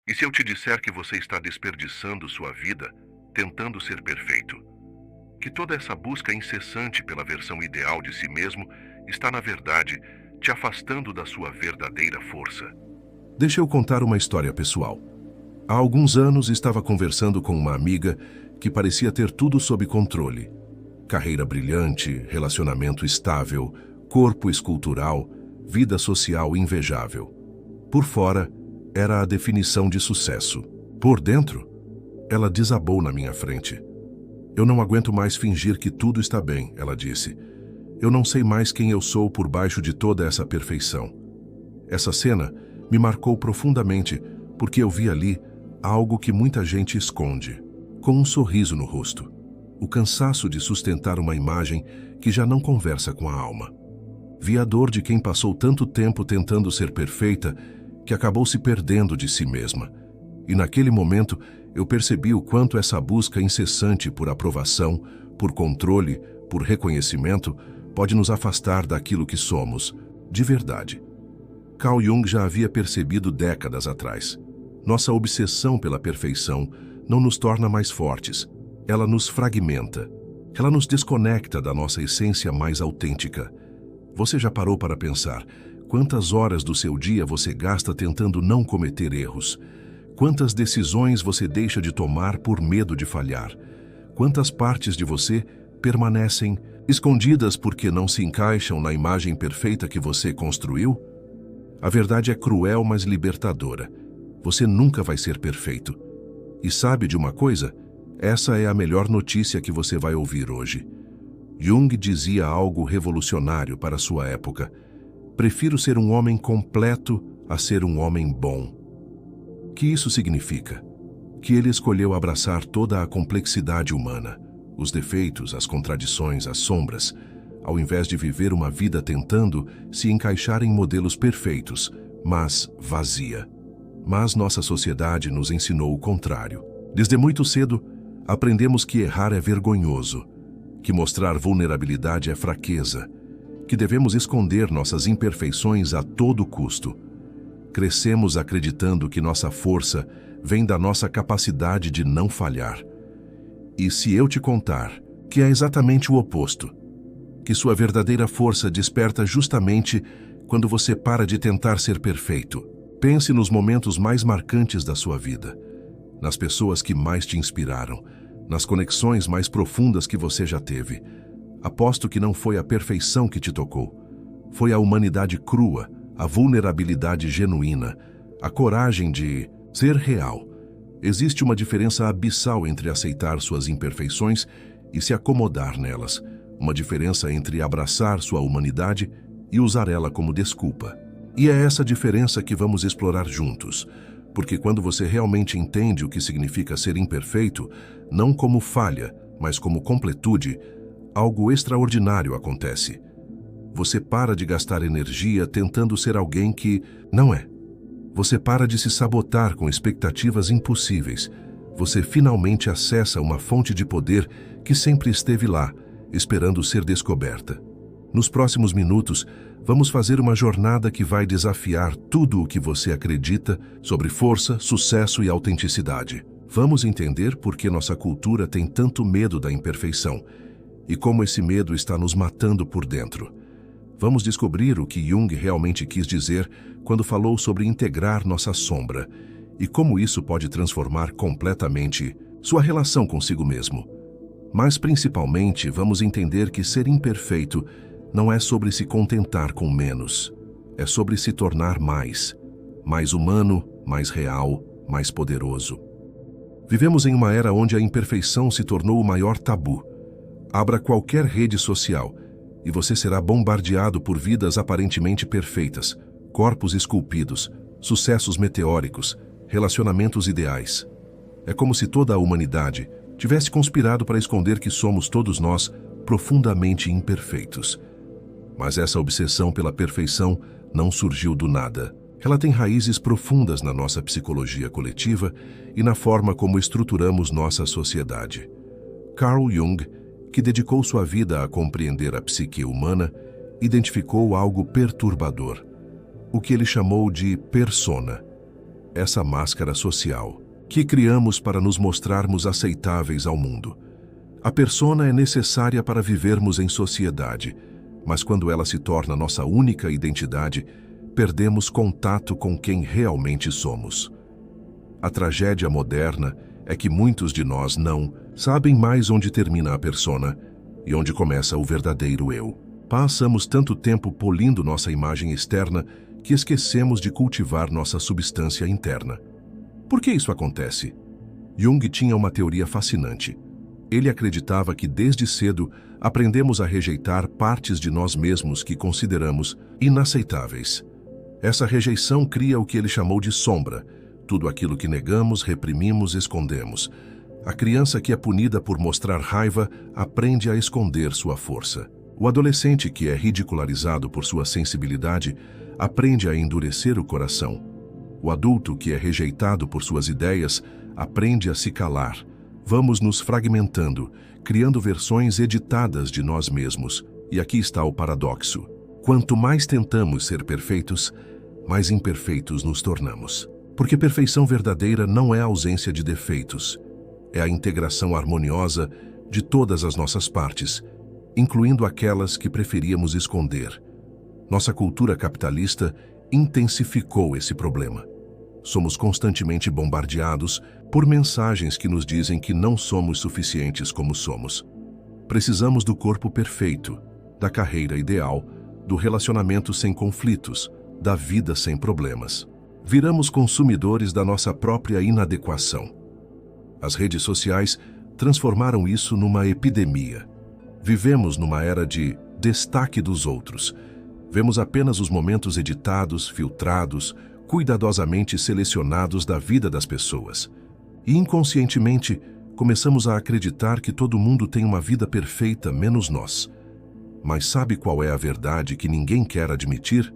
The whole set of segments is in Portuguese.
E se eu te disser que você está desperdiçando sua vida tentando ser perfeito? Que toda essa busca incessante pela versão ideal de si mesmo está, na verdade, te afastando da sua verdadeira força? Deixa eu contar uma história pessoal. Há alguns anos estava conversando com uma amiga que parecia ter tudo sob controle. Carreira brilhante, relacionamento estável, corpo escultural, vida social invejável. Por fora, era a definição de sucesso. Por dentro, ela desabou na minha frente. Eu não aguento mais fingir que tudo está bem, ela disse. Eu não sei mais quem eu sou por baixo de toda essa perfeição. Essa cena me marcou profundamente porque eu vi ali algo que muita gente esconde, com um sorriso no rosto. O cansaço de sustentar uma imagem que já não conversa com a alma. Vi a dor de quem passou tanto tempo tentando ser perfeita que acabou se perdendo de si mesma. E naquele momento eu percebi o quanto essa busca incessante por aprovação, por controle, por reconhecimento, pode nos afastar daquilo que somos, de verdade. Carl Jung já havia percebido décadas atrás. Nossa obsessão pela perfeição não nos torna mais fortes. Ela nos fragmenta. Ela nos desconecta da nossa essência mais autêntica. Você já parou para pensar quantas horas do seu dia você gasta tentando não cometer erros? Quantas decisões você deixa de tomar por medo de falhar? Quantas partes de você permanecem escondidas porque não se encaixam na imagem perfeita que você construiu? A verdade é cruel, mas libertadora. Você nunca vai ser perfeito. E sabe de uma coisa? Essa é a melhor notícia que você vai ouvir hoje. Jung dizia algo revolucionário para sua época. Prefiro ser um homem completo a ser um homem bom. O que isso significa? Que ele escolheu abraçar toda a complexidade humana, os defeitos, as contradições, as sombras, ao invés de viver uma vida tentando se encaixar em modelos perfeitos, mas vazia. Mas nossa sociedade nos ensinou o contrário. Desde muito cedo, aprendemos que errar é vergonhoso, que mostrar vulnerabilidade é fraqueza, que devemos esconder nossas imperfeições a todo custo. Crescemos acreditando que nossa força vem da nossa capacidade de não falhar. E se eu te contar que é exatamente o oposto, que sua verdadeira força desperta justamente quando você para de tentar ser perfeito. Pense nos momentos mais marcantes da sua vida, nas pessoas que mais te inspiraram, nas conexões mais profundas que você já teve. Aposto que não foi a perfeição que te tocou. Foi a humanidade crua, a vulnerabilidade genuína, a coragem de ser real. Existe uma diferença abissal entre aceitar suas imperfeições e se acomodar nelas. Uma diferença entre abraçar sua humanidade e usar ela como desculpa. E é essa diferença que vamos explorar juntos. Porque quando você realmente entende o que significa ser imperfeito, não como falha, mas como completude, algo extraordinário acontece. Você para de gastar energia tentando ser alguém que não é. Você para de se sabotar com expectativas impossíveis. Você finalmente acessa uma fonte de poder que sempre esteve lá, esperando ser descoberta. Nos próximos minutos, vamos fazer uma jornada que vai desafiar tudo o que você acredita sobre força, sucesso e autenticidade. Vamos entender por que nossa cultura tem tanto medo da imperfeição e como esse medo está nos matando por dentro. Vamos descobrir o que Jung realmente quis dizer quando falou sobre integrar nossa sombra e como isso pode transformar completamente sua relação consigo mesmo. Mas principalmente vamos entender que ser imperfeito não é sobre se contentar com menos, é sobre se tornar mais humano, mais real, mais poderoso. Vivemos em uma era onde a imperfeição se tornou o maior tabu. Abra qualquer rede social e você será bombardeado por vidas aparentemente perfeitas, corpos esculpidos, sucessos meteóricos, relacionamentos ideais. É como se toda a humanidade tivesse conspirado para esconder que somos todos nós profundamente imperfeitos. Mas essa obsessão pela perfeição não surgiu do nada. Ela tem raízes profundas na nossa psicologia coletiva e na forma como estruturamos nossa sociedade. Carl Jung, que dedicou sua vida a compreender a psique humana, identificou algo perturbador, o que ele chamou de persona. essa máscara social que criamos para nos mostrarmos aceitáveis ao mundo. A persona é necessária para vivermos em sociedade, mas quando ela se torna nossa única identidade, perdemos contato com quem realmente somos. A tragédia moderna é que muitos de nós não sabem mais onde termina a persona e onde começa o verdadeiro eu. Passamos tanto tempo polindo nossa imagem externa que esquecemos de cultivar nossa substância interna. Por que isso acontece? Jung tinha uma teoria fascinante. Ele acreditava que desde cedo aprendemos a rejeitar partes de nós mesmos que consideramos inaceitáveis. Essa rejeição cria o que ele chamou de sombra, tudo aquilo que negamos, reprimimos, escondemos. A criança que é punida por mostrar raiva aprende a esconder sua força. O adolescente que é ridicularizado por sua sensibilidade aprende a endurecer o coração. O adulto que é rejeitado por suas ideias aprende a se calar. Vamos nos fragmentando, criando versões editadas de nós mesmos. E aqui está o paradoxo. Quanto mais tentamos ser perfeitos, mais imperfeitos nos tornamos. Porque perfeição verdadeira não é a ausência de defeitos, é a integração harmoniosa de todas as nossas partes, incluindo aquelas que preferíamos esconder. Nossa cultura capitalista intensificou esse problema. Somos constantemente bombardeados por mensagens que nos dizem que não somos suficientes como somos. Precisamos do corpo perfeito, da carreira ideal, do relacionamento sem conflitos, da vida sem problemas. Viramos consumidores da nossa própria inadequação. As redes sociais transformaram isso numa epidemia. Vivemos numa era de destaque dos outros. Vemos apenas os momentos editados, filtrados, cuidadosamente selecionados da vida das pessoas. E inconscientemente, começamos a acreditar que todo mundo tem uma vida perfeita, menos nós. Mas sabe qual é a verdade que ninguém quer admitir?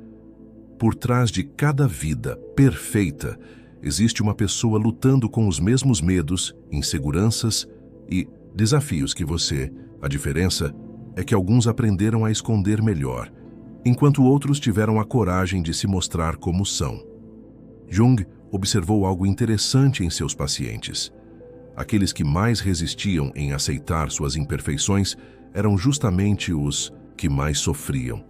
Por trás de cada vida perfeita, existe uma pessoa lutando com os mesmos medos, inseguranças e desafios que você. A diferença é que alguns aprenderam a esconder melhor, enquanto outros tiveram a coragem de se mostrar como são. Jung observou algo interessante em seus pacientes. Aqueles que mais resistiam em aceitar suas imperfeições eram justamente os que mais sofriam.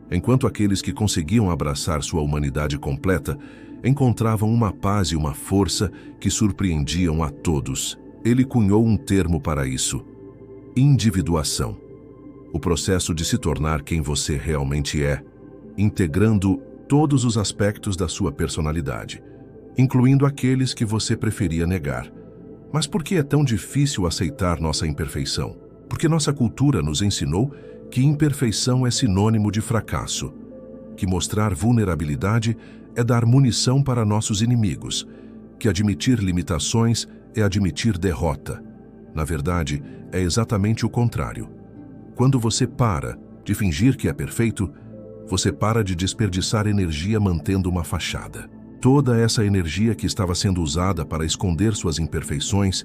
Enquanto aqueles que conseguiam abraçar sua humanidade completa encontravam uma paz e uma força que surpreendiam a todos. Ele cunhou um termo para isso: individuação. O processo de se tornar quem você realmente é, integrando todos os aspectos da sua personalidade, incluindo aqueles que você preferia negar. Mas por que é tão difícil aceitar nossa imperfeição? Porque nossa cultura nos ensinou que imperfeição é sinônimo de fracasso, que mostrar vulnerabilidade é dar munição para nossos inimigos, que admitir limitações é admitir derrota. Na verdade, é exatamente o contrário. Quando você para de fingir que é perfeito, você para de desperdiçar energia mantendo uma fachada. Toda essa energia que estava sendo usada para esconder suas imperfeições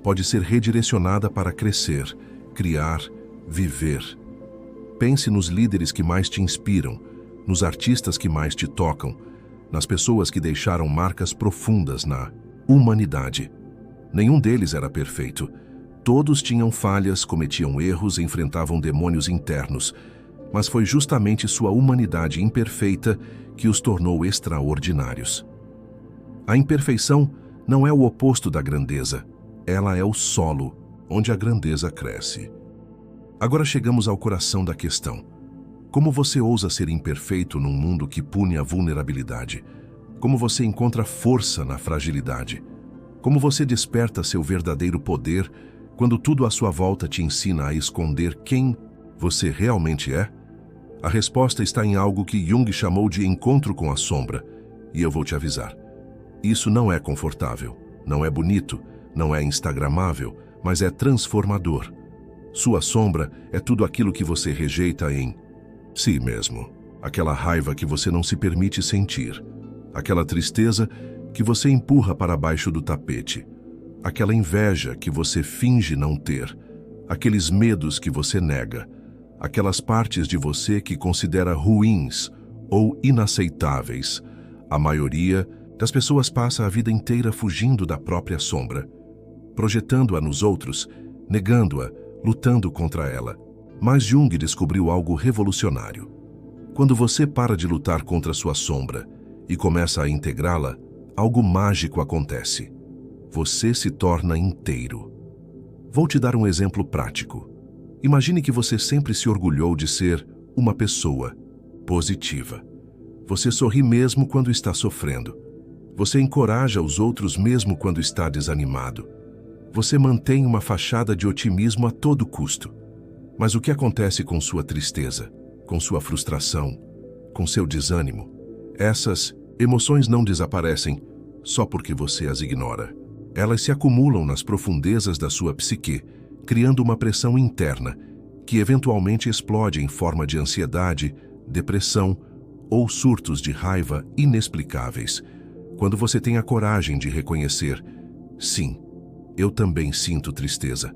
pode ser redirecionada para crescer, criar, viver. Pense nos líderes que mais te inspiram, nos artistas que mais te tocam, nas pessoas que deixaram marcas profundas na humanidade. Nenhum deles era perfeito. Todos tinham falhas, cometiam erros, enfrentavam demônios internos, mas foi justamente sua humanidade imperfeita que os tornou extraordinários. A imperfeição não é o oposto da grandeza, ela é o solo onde a grandeza cresce. Agora chegamos ao coração da questão. Como você ousa ser imperfeito num mundo que pune a vulnerabilidade? Como você encontra força na fragilidade? Como você desperta seu verdadeiro poder quando tudo à sua volta te ensina a esconder quem você realmente é? A resposta está em algo que Jung chamou de encontro com a sombra, e eu vou te avisar. Isso não é confortável, não é bonito, não é instagramável, mas é transformador. Sua sombra é tudo aquilo que você rejeita em si mesmo. Aquela raiva que você não se permite sentir. Aquela tristeza que você empurra para baixo do tapete. Aquela inveja que você finge não ter. Aqueles medos que você nega. Aquelas partes de você que considera ruins ou inaceitáveis. A maioria Das pessoas passa a vida inteira fugindo da própria sombra, projetando-a nos outros, negando-a, lutando contra ela. Mas Jung descobriu algo revolucionário. Quando você para de lutar contra sua sombra e começa a integrá-la, algo mágico acontece. Você se torna inteiro. Vou te dar um exemplo prático. Imagine que você sempre se orgulhou de ser uma pessoa positiva. Você sorri mesmo quando está sofrendo. Você encoraja os outros mesmo quando está desanimado. Você mantém uma fachada de otimismo a todo custo. Mas o que acontece com sua tristeza, com sua frustração, com seu desânimo? Essas emoções não desaparecem só porque você as ignora. Elas se acumulam nas profundezas da sua psique, criando uma pressão interna que eventualmente explode em forma de ansiedade, depressão ou surtos de raiva inexplicáveis. Quando você tem a coragem de reconhecer: sim, eu também sinto tristeza.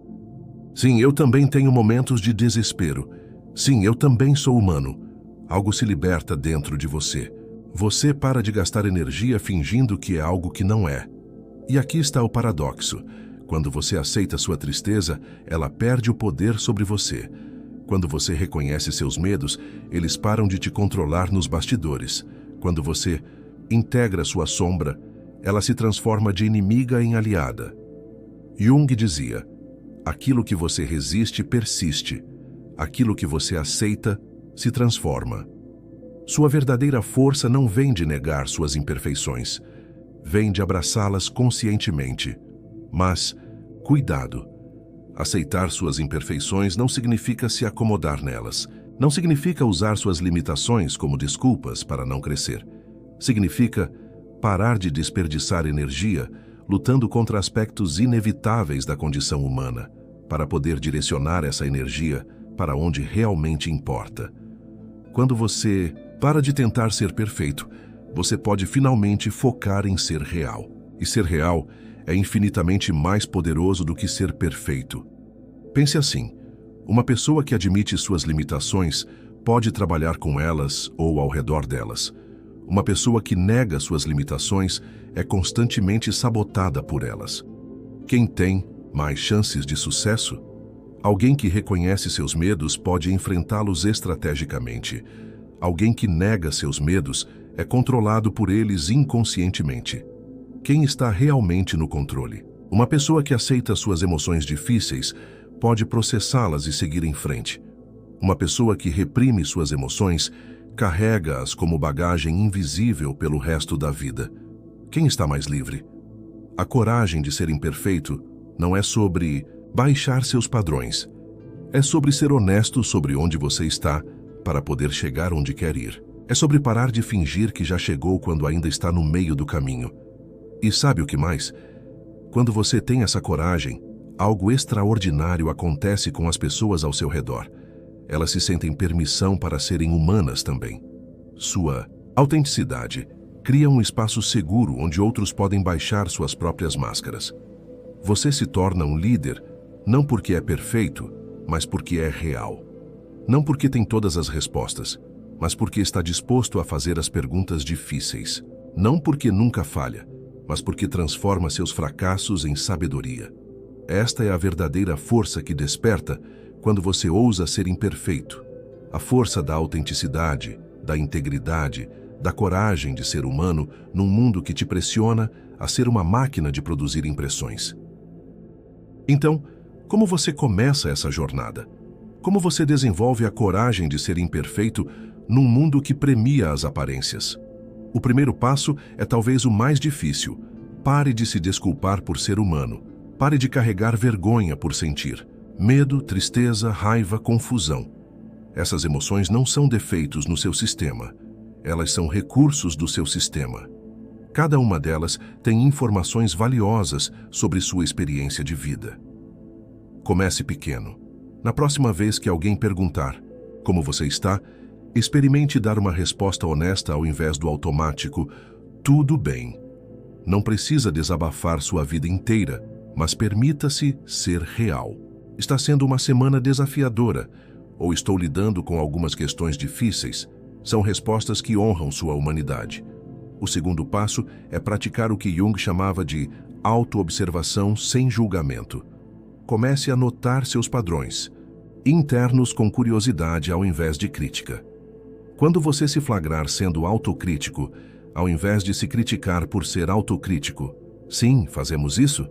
Sim, eu também tenho momentos de desespero. Sim, eu também sou humano. Algo se liberta dentro de você. Você para de gastar energia fingindo que é algo que não é. E aqui está o paradoxo. Quando você aceita sua tristeza, ela perde o poder sobre você. Quando você reconhece seus medos, eles param de te controlar nos bastidores. Quando você integra sua sombra, ela se transforma de inimiga em aliada. Jung dizia: aquilo que você resiste persiste. Aquilo que você aceita se transforma. Sua verdadeira força não vem de negar suas imperfeições. Vem de abraçá-las conscientemente. Mas, cuidado! Aceitar suas imperfeições não significa se acomodar nelas. Não significa usar suas limitações como desculpas para não crescer. Significa parar de desperdiçar energia lutando contra aspectos inevitáveis da condição humana, para poder direcionar essa energia para onde realmente importa. Quando você para de tentar ser perfeito, você pode finalmente focar em ser real. E ser real é infinitamente mais poderoso do que ser perfeito. Pense assim: uma pessoa que admite suas limitações pode trabalhar com elas ou ao redor delas. Uma pessoa que nega suas limitações é constantemente sabotada por elas. Quem tem mais chances de sucesso? Alguém que reconhece seus medos pode enfrentá-los estrategicamente. Alguém que nega seus medos é controlado por eles inconscientemente. Quem está realmente no controle? Uma pessoa que aceita suas emoções difíceis pode processá-las e seguir em frente. Uma pessoa que reprime suas emoções carrega-as como bagagem invisível pelo resto da vida. Quem está mais livre? A coragem de ser imperfeito não é sobre baixar seus padrões. É sobre ser honesto sobre onde você está para poder chegar onde quer ir. É sobre parar de fingir que já chegou quando ainda está no meio do caminho. E sabe o que mais? Quando você tem essa coragem, algo extraordinário acontece com as pessoas ao seu redor. Elas se sentem permissão para serem humanas também. Sua autenticidade cria um espaço seguro onde outros podem baixar suas próprias máscaras. Você se torna um líder não porque é perfeito, mas porque é real. Não porque tem todas as respostas, mas porque está disposto a fazer as perguntas difíceis. Não porque nunca falha, mas porque transforma seus fracassos em sabedoria. Esta é a verdadeira força que desperta quando você ousa ser imperfeito. A força da autenticidade, da integridade, da coragem de ser humano num mundo que te pressiona a ser uma máquina de produzir impressões. Então, como você começa essa jornada? Como você desenvolve a coragem de ser imperfeito num mundo que premia as aparências? O primeiro passo é talvez o mais difícil. Pare de se desculpar por ser humano. Pare de carregar vergonha por sentir. Medo, tristeza, raiva, confusão. Essas emoções não são defeitos no seu sistema. Elas são recursos do seu sistema. Cada uma delas tem informações valiosas sobre sua experiência de vida. Comece pequeno. Na próxima vez que alguém perguntar como você está, experimente dar uma resposta honesta ao invés do automático tudo bem. Não precisa desabafar sua vida inteira, mas permita-se ser real. Está sendo uma semana desafiadora, ou estou lidando com algumas questões difíceis. São respostas que honram sua humanidade. O segundo passo é praticar o que Jung chamava de autoobservação sem julgamento. Comece a notar seus padrões internos com curiosidade ao invés de crítica. Quando você se flagrar sendo autocrítico, ao invés de se criticar por ser autocrítico, sim, fazemos isso,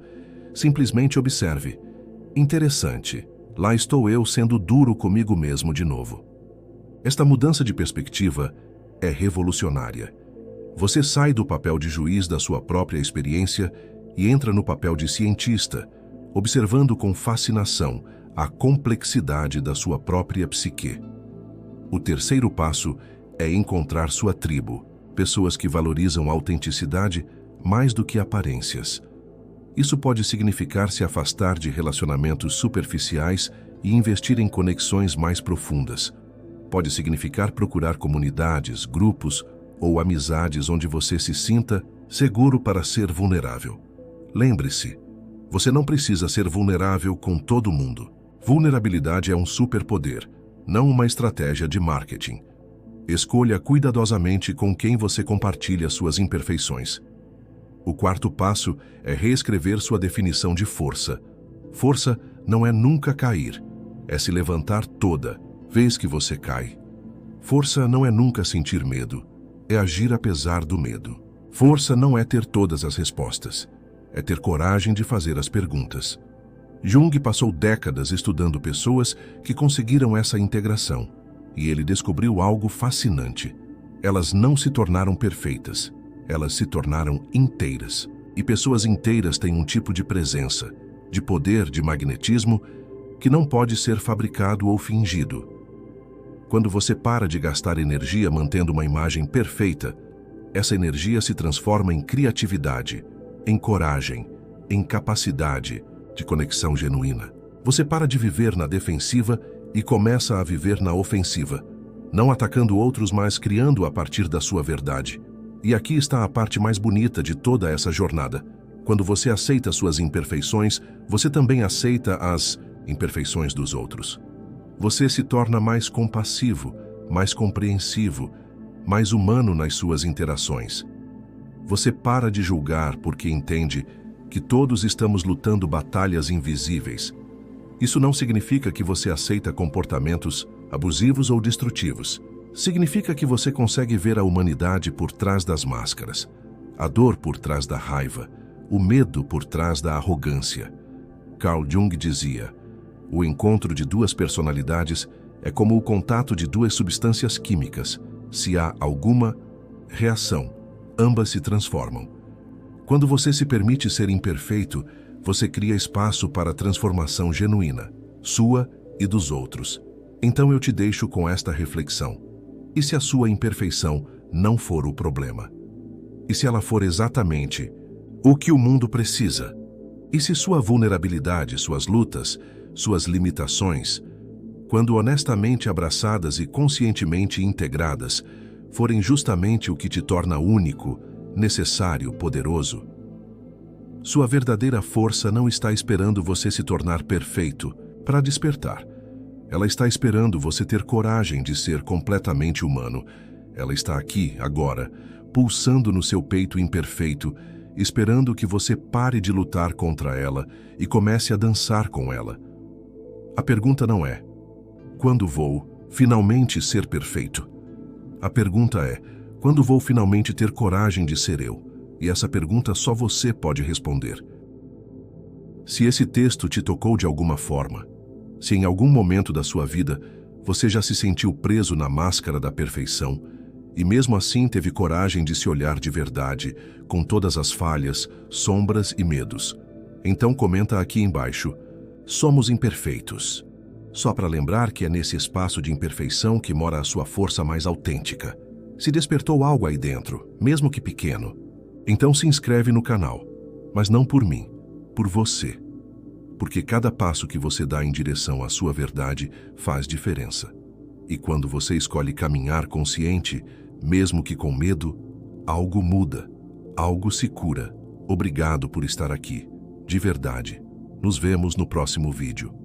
simplesmente observe. Interessante, lá estou eu sendo duro comigo mesmo de novo. Esta mudança de perspectiva é revolucionária. Você sai do papel de juiz da sua própria experiência e entra no papel de cientista, observando com fascinação a complexidade da sua própria psique. O terceiro passo é encontrar sua tribo, pessoas que valorizam a autenticidade mais do que aparências. Isso pode significar se afastar de relacionamentos superficiais e investir em conexões mais profundas. Pode significar procurar comunidades, grupos ou amizades onde você se sinta seguro para ser vulnerável. Lembre-se, você não precisa ser vulnerável com todo mundo. Vulnerabilidade é um superpoder, não uma estratégia de marketing. Escolha cuidadosamente com quem você compartilha suas imperfeições. O quarto passo é reescrever sua definição de força. Força não é nunca cair, é se levantar toda vez que você cai. Força não é nunca sentir medo, é agir apesar do medo. Força não é ter todas as respostas, é ter coragem de fazer as perguntas. Jung passou décadas estudando pessoas que conseguiram essa integração, e ele descobriu algo fascinante. Elas não se tornaram perfeitas, elas se tornaram inteiras. E pessoas inteiras têm um tipo de presença, de poder, de magnetismo, que não pode ser fabricado ou fingido. Quando você para de gastar energia mantendo uma imagem perfeita, essa energia se transforma em criatividade, em coragem, em capacidade de conexão genuína. Você para de viver na defensiva e começa a viver na ofensiva, não atacando outros, mas criando a partir da sua verdade. E aqui está a parte mais bonita de toda essa jornada. Quando você aceita suas imperfeições, você também aceita as imperfeições dos outros. Você se torna mais compassivo, mais compreensivo, mais humano nas suas interações. Você para de julgar porque entende que todos estamos lutando batalhas invisíveis. Isso não significa que você aceita comportamentos abusivos ou destrutivos. Significa que você consegue ver a humanidade por trás das máscaras, a dor por trás da raiva, o medo por trás da arrogância. Carl Jung dizia: o encontro de duas personalidades é como o contato de duas substâncias químicas. Se há alguma reação, ambas se transformam. Quando você se permite ser imperfeito, você cria espaço para a transformação genuína, sua e dos outros. Então eu te deixo com esta reflexão. E se a sua imperfeição não for o problema? E se ela for exatamente o que o mundo precisa? E se sua vulnerabilidade, suas lutas, suas limitações, quando honestamente abraçadas e conscientemente integradas, forem justamente o que te torna único, necessário, poderoso? Sua verdadeira força não está esperando você se tornar perfeito para despertar. Ela está esperando você ter coragem de ser completamente humano. Ela está aqui, agora, pulsando no seu peito imperfeito, esperando que você pare de lutar contra ela e comece a dançar com ela. A pergunta não é: quando vou finalmente ser perfeito? A pergunta é: quando vou finalmente ter coragem de ser eu? E essa pergunta só você pode responder. Se esse texto te tocou de alguma forma, se em algum momento da sua vida você já se sentiu preso na máscara da perfeição e mesmo assim teve coragem de se olhar de verdade, com todas as falhas, sombras e medos, então comenta aqui embaixo: somos imperfeitos. Só para lembrar que é nesse espaço de imperfeição que mora a sua força mais autêntica. Se despertou algo aí dentro, mesmo que pequeno, então se inscreve no canal, mas não por mim, por você. Porque cada passo que você dá em direção à sua verdade faz diferença. E quando você escolhe caminhar consciente, mesmo que com medo, algo muda, algo se cura. Obrigado por estar aqui, de verdade. Nos vemos no próximo vídeo.